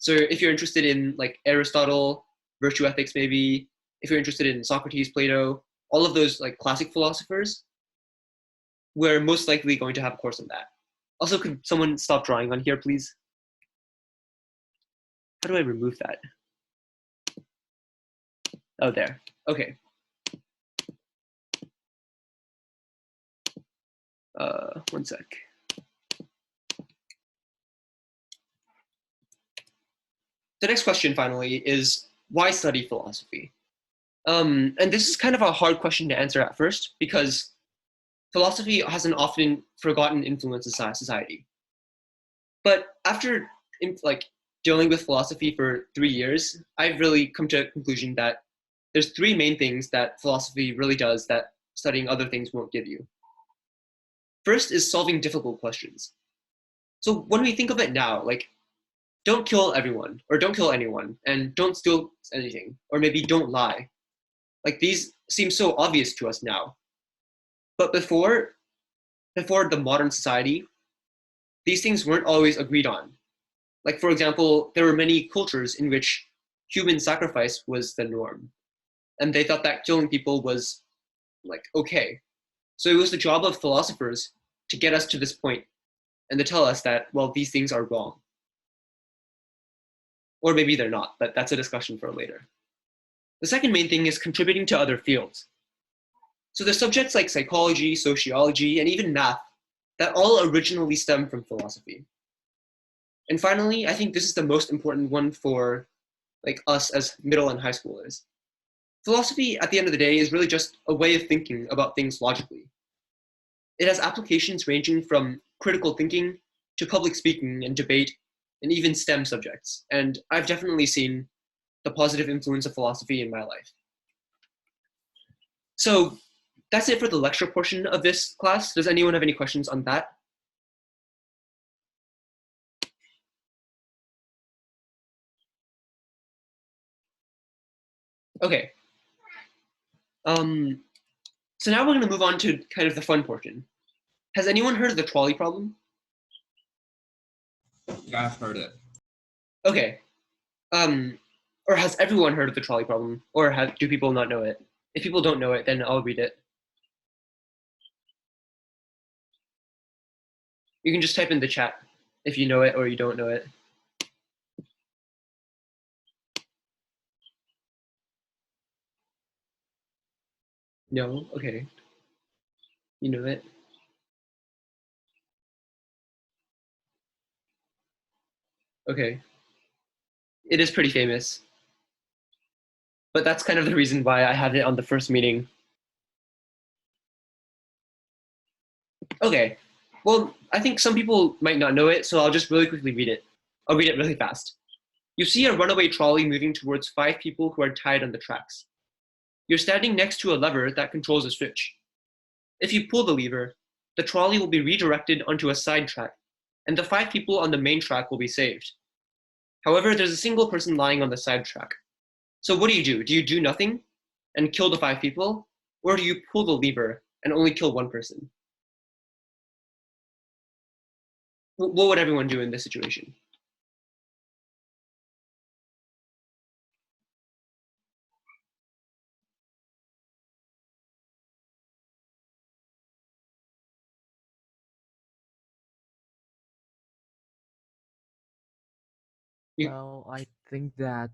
So if you're interested in like Aristotle, virtue ethics maybe, if you're interested in Socrates, Plato, all of those like classic philosophers, we're most likely going to have a course on that. Also, could someone stop drawing on here, please? How do I remove that? Oh, there. Okay. One sec. The next question, finally, is why study philosophy? And this is kind of a hard question to answer at first because philosophy has an often forgotten influence in society. But after dealing with philosophy for 3 years, I've really come to a conclusion that there's three main things that philosophy really does that studying other things won't give you. First is solving difficult questions. So when we think of it now, like, don't kill everyone, or don't kill anyone, and don't steal anything, or maybe don't lie. Like, these seem so obvious to us now. But before the modern society, these things weren't always agreed on. Like, for example, there were many cultures in which human sacrifice was the norm. And they thought that killing people was, like, okay. So it was the job of philosophers to get us to this point and to tell us that, well, these things are wrong. Or maybe they're not, but that's a discussion for later. The second main thing is contributing to other fields. So there's subjects like psychology, sociology, and even math that all originally stem from philosophy. And finally, I think this is the most important one for like us as middle and high schoolers. Philosophy, at the end of the day, is really just a way of thinking about things logically. It has applications ranging from critical thinking to public speaking and debate, and even STEM subjects. And I've definitely seen the positive influence of philosophy in my life. So that's it for the lecture portion of this class. Does anyone have any questions on that? Okay. So now we're going to move on to kind of the fun portion. Has anyone heard of the trolley problem? Yeah, I've heard it. Okay. Or has everyone heard of the trolley problem? Or do people not know it? If people don't know it, then I'll read it. You can just type in the chat if you know it or you don't know it. No? Okay. You know it? Okay. It is pretty famous. But that's kind of the reason why I had it on the first meeting. Okay. Well, I think some people might not know it, so I'll just really quickly read it. I'll read it really fast. You see a runaway trolley moving towards 5 people who are tied on the tracks. You're standing next to a lever that controls a switch. If you pull the lever, the trolley will be redirected onto a side track, and the 5 people on the main track will be saved. However, there's a single person lying on the side track. So what do? Do you do nothing and kill the 5 people? Or do you pull the lever and only kill 1 person? What would everyone do in this situation? Well, I think that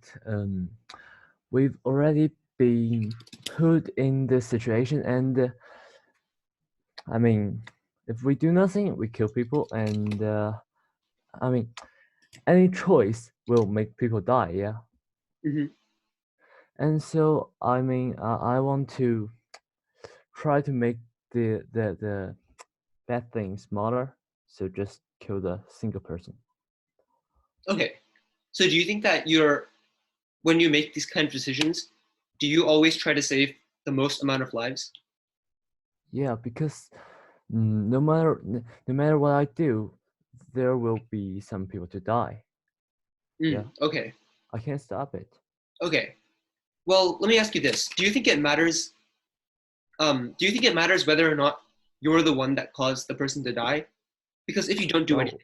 we've already been put in this situation, and I mean, if we do nothing, we kill people, and I mean, any choice will make people die, yeah. Mm-hmm. And so, I mean, I want to try to make the bad thing smaller, so just kill the single person. Okay. So do you think that when you make these kind of decisions, do you always try to save the most amount of lives? Yeah, because no matter what I do, there will be some people to die. Yeah. Okay. I can't stop it. Okay. Well, let me ask you this. Do you think it matters whether or not you're the one that caused the person to die? Because if you don't do anything,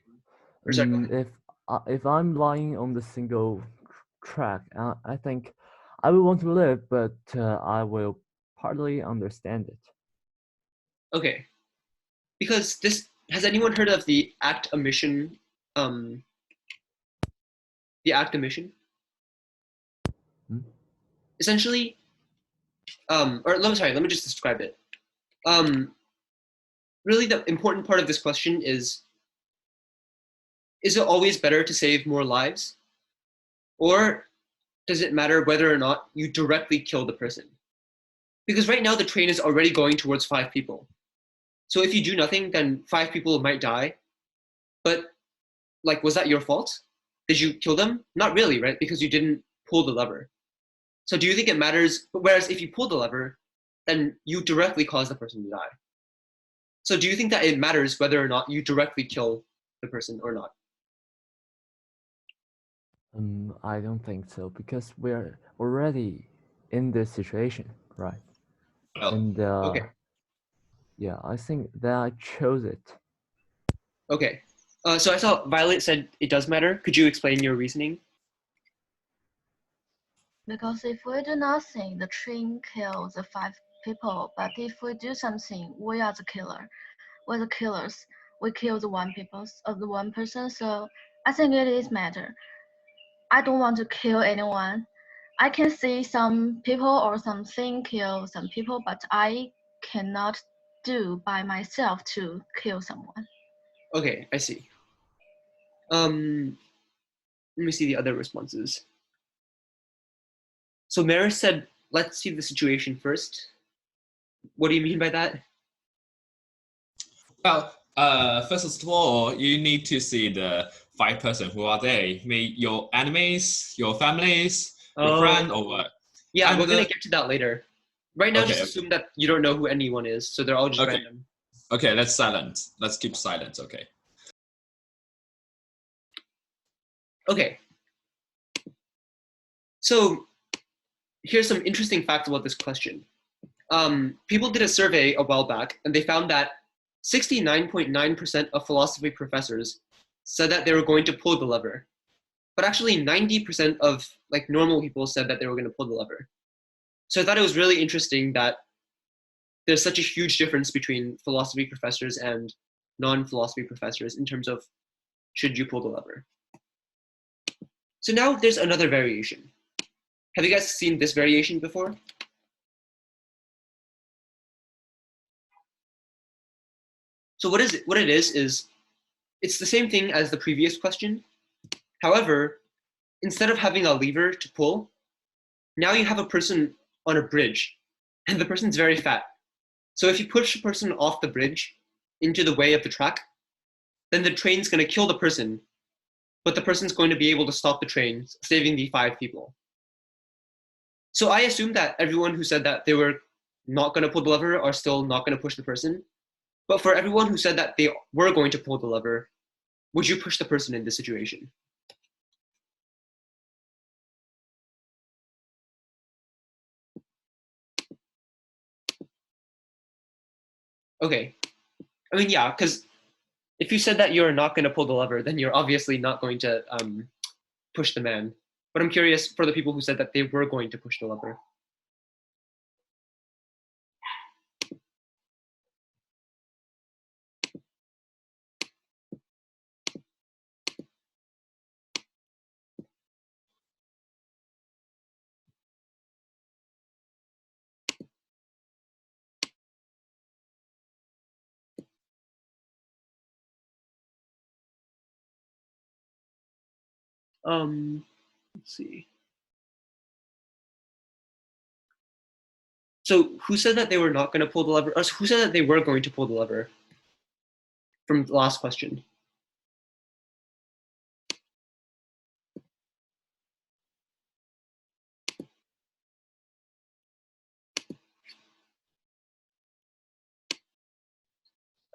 if I'm lying on the single track, I think I will want to live, but I will partly understand it. Okay, because this has anyone heard of the act omission? Um, the act omission. Hmm? Essentially, let me just describe it. Really, the important part of this question is it always better to save more lives? Or does it matter whether or not you directly kill the person? Because right now the train is already going towards 5 people. So if you do nothing, then 5 people might die. But like, was that your fault? Did you kill them? Not really, right? Because you didn't pull the lever. So do you think it matters? Whereas if you pull the lever, then you directly cause the person to die. So do you think that it matters whether or not you directly kill the person or not? I don't think so because we're already in this situation, right? Well, And Okay. yeah, I think that I chose it. Okay. So I saw Violet said it does matter. Could you explain your reasoning? Because if we do nothing, the train kills the 5 people. But if we do something, we are the killer. We're the killers. We kill the one person. So I think it is matter. I don't want to kill anyone. I can see some people or something kill some people, but I cannot do by myself to kill someone. Okay, I see. Let me see the other responses. So Maris said, let's see the situation first. What do you mean by that? well, first of all, you need to see the 5 person who are they. May your enemies, your families, your friend, or what? Yeah, And we're gonna get to that later. Right now, just okay, assume that you don't know who anyone is, so they're all just okay, random. okay. Let's silence. Let's keep silence. Okay. Okay. So here's some interesting facts about this question. People did a survey a while back, and they found that 69.9% of philosophy professors said that they were going to pull the lever, but actually 90% of like normal people said that they were going to pull the lever. So I thought it was really interesting that there's such a huge difference between philosophy professors and non-philosophy professors in terms of should you pull the lever. So now there's another variation. Have you guys seen this variation before? So what it is it's the same thing as the previous question. However, instead of having a lever to pull, now you have a person on a bridge, and the person's very fat. So if you push the person off the bridge into the way of the track, then the train's going to kill the person, but the person's going to be able to stop the train, saving the 5 people. So I assume that everyone who said that they were not going to pull the lever are still not going to push the person. But for everyone who said that they were going to pull the lever, would you push the person in this situation? Okay. I mean, yeah, because if you said that you're not going to pull the lever, then you're obviously not going to push the man. But I'm curious for the people who said that they were going to push the lever. Let's see. So who said that they were not going to pull the lever? Or who said that they were going to pull the lever? From the last question.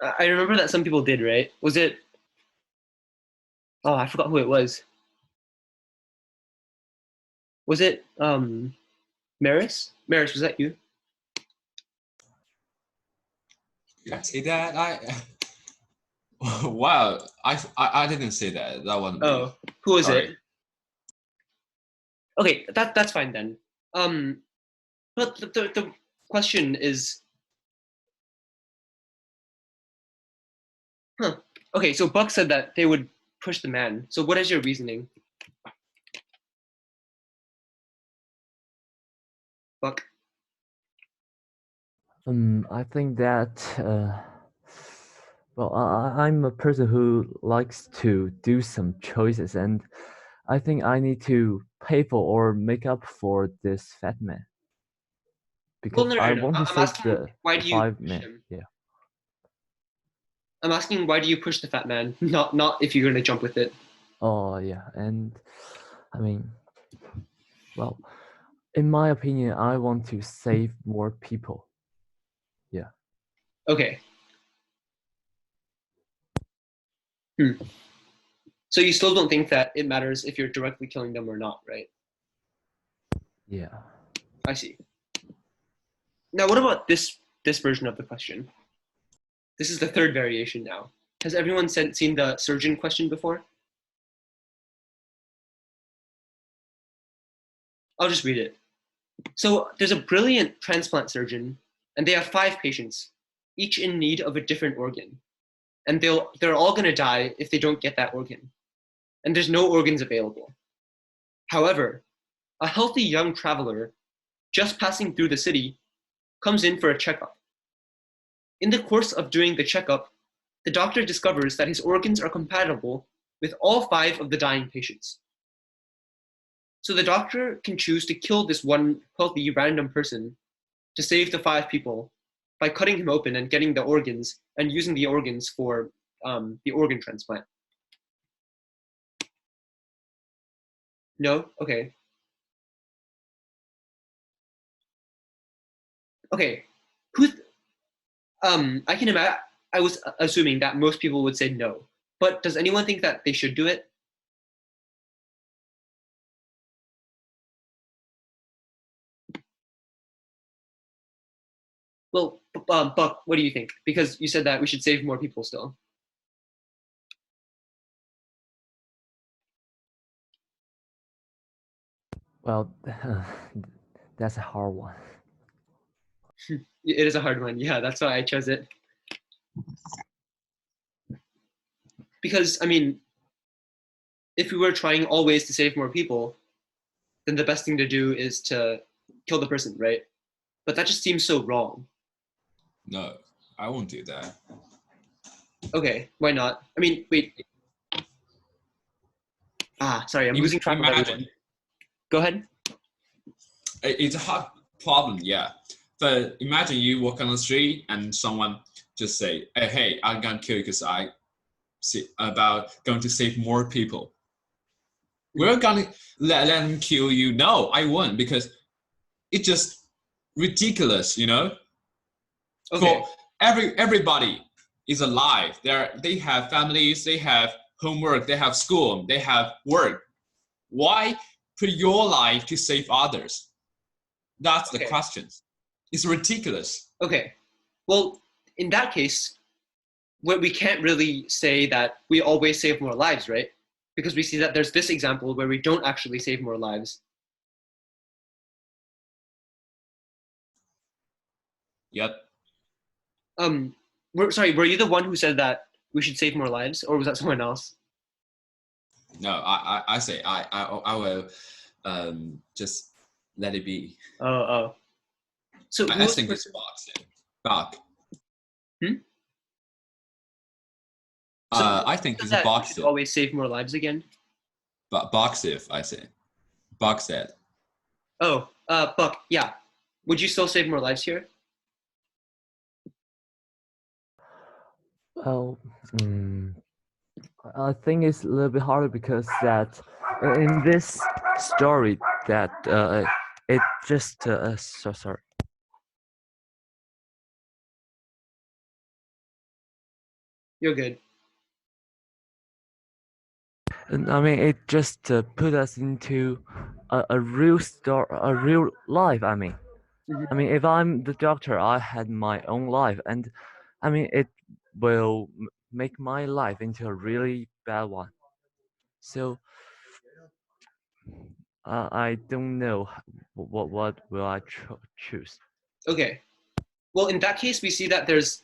I remember that some people did, right? Was it? Oh, I forgot who it was. Was it Maris? Maris, was that you? Yeah, say that Wow, I didn't say that. That one. Oh, who is Sorry. it? Okay, that's fine then. But the question is, okay, so Buck said that they would push the man. So what is your reasoning, Buck? I think that well, I'm a person who likes to do some choices, and I think I need to pay for or make up for this fat man because Well, no, I no, no. want to I'm save asking why the do you five push men. him? Yeah. I'm asking why do you push the fat man? Not if you're gonna jump with it. Oh yeah, and I mean, well, in my opinion, I want to save more people. Yeah. Okay. So you still don't think that it matters if you're directly killing them or not, right? Yeah. I see. Now, what about this version of the question? This is the third variation now. Has everyone seen the surgeon question before? I'll just read it. So there's a brilliant transplant surgeon, and they have 5 patients, each in need of a different organ. And they're all going to die if they don't get that organ. And there's no organs available. However, a healthy young traveler just passing through the city comes in for a checkup. In the course of doing the checkup, the doctor discovers that his organs are compatible with all 5 of the dying patients. So the doctor can choose to kill this one healthy random person to save the 5 people by cutting him open and getting the organs and using the organs for the organ transplant. No? Okay. Okay. I can imagine. I was assuming that most people would say no, but does anyone think that they should do it? Well, Buck, what do you think? Because you said that we should save more people still. Well, that's a hard one. It is a hard one. Yeah, that's why I chose it. Because, I mean, if we were trying all ways to save more people, then the best thing to do is to kill the person, right? But that just seems so wrong. No, I won't do that. Okay, why not? I mean, wait. Sorry, I'm losing track of everyone. Go ahead. It's a hard problem, yeah. But imagine you walk on the street and someone just say, "Hey, I'm gonna kill you because I see about going to save more people." We're gonna let them kill you. No, I won't because it's just ridiculous, you know. Okay. For everybody is alive. They have families, they have homework, they have school, they have work. Why put your life to save others? That's the question. It's ridiculous. Okay. Well, in that case, we can't really say that we always save more lives, right? Because we see that there's this example where we don't actually save more lives. Yep. Were you the one who said that we should save more lives, or was that someone else? No, I say I will just let it be. Oh. So I think it's Bach. I think it's a box. Always save more lives again. But box if I say, box said. Oh, Buck, yeah. Would you still save more lives here? Well, I think it's a little bit harder because that in this story that it just sorry. You're good. And I mean, it just put us into a real story, a real life. I mean, if I'm the doctor, I had my own life, and I mean, it will make my life into a really bad one. So I don't know what will I choose. Okay. Well, in that case, we see that there's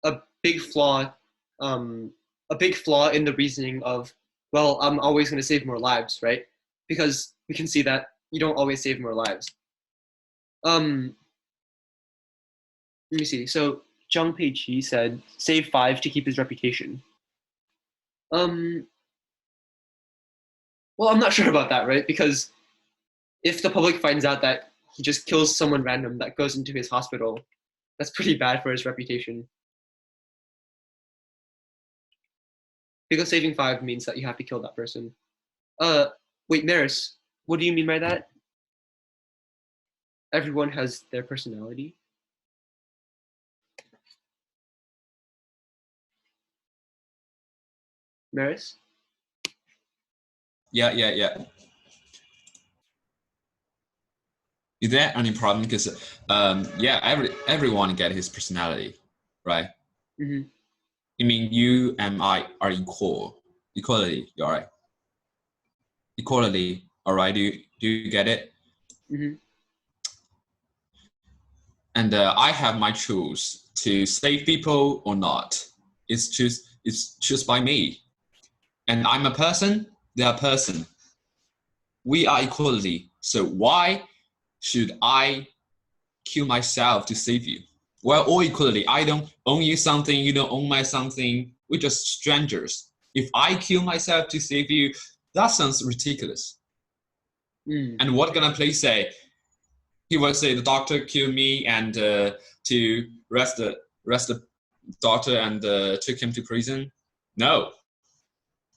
a big flaw, a big flaw in the reasoning of, well, I'm always going to save more lives, right? Because we can see that you don't always save more lives. Let me see. So Zhang Peiqi said, save 5 to keep his reputation. Well, I'm not sure about that, right? Because if the public finds out that he just kills someone random that goes into his hospital, that's pretty bad for his reputation. Because saving 5 means that you have to kill that person. Wait, Maris, what do you mean by that? Everyone has their personality? Maris? Yeah. Is there any problem? Because yeah, everyone get his personality, right? Mm-hmm. You mean you and I are equality, all right? Equality, all right? Do you get it? Mm-hmm. And I have my choice to save people or not. It's choose by me. And I'm a person. They are a person. We are equality. So why should I kill myself to save you? Well, all equality. I don't own you something. You don't own my something. We're just strangers. If I kill myself to save you, that sounds ridiculous. Mm. And what gonna please say? He will say the doctor killed me and to arrest the doctor and took him to prison. No,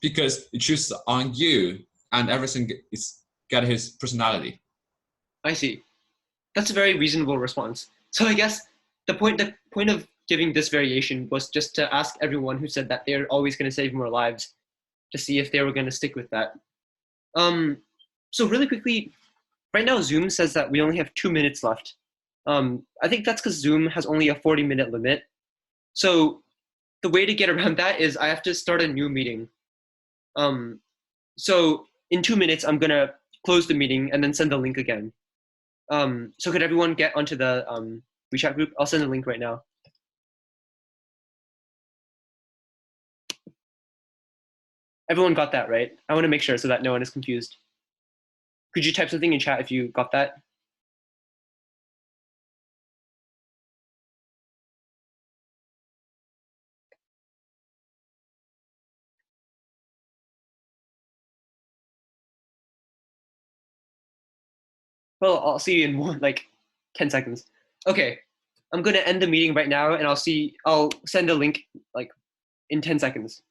because it chooses on you and everything is got his personality. I see. That's a very reasonable response. So I guess the point of giving this variation was just to ask everyone who said that they're always going to save more lives to see if they were going to stick with that. So really quickly, right now Zoom says that we only have 2 minutes left. I think that's because Zoom has only a 40-minute limit. So the way to get around that is I have to start a new meeting. So in 2 minutes, I'm going to close the meeting and then send the link again. So could everyone get onto the WeChat group? I'll send the link right now. Everyone got that, right? I want to make sure so that no one is confused. Could you type something in chat if you got that? Well, I'll see you in more like 10 seconds. Okay, I'm gonna end the meeting right now and I'll send a link like in 10 seconds.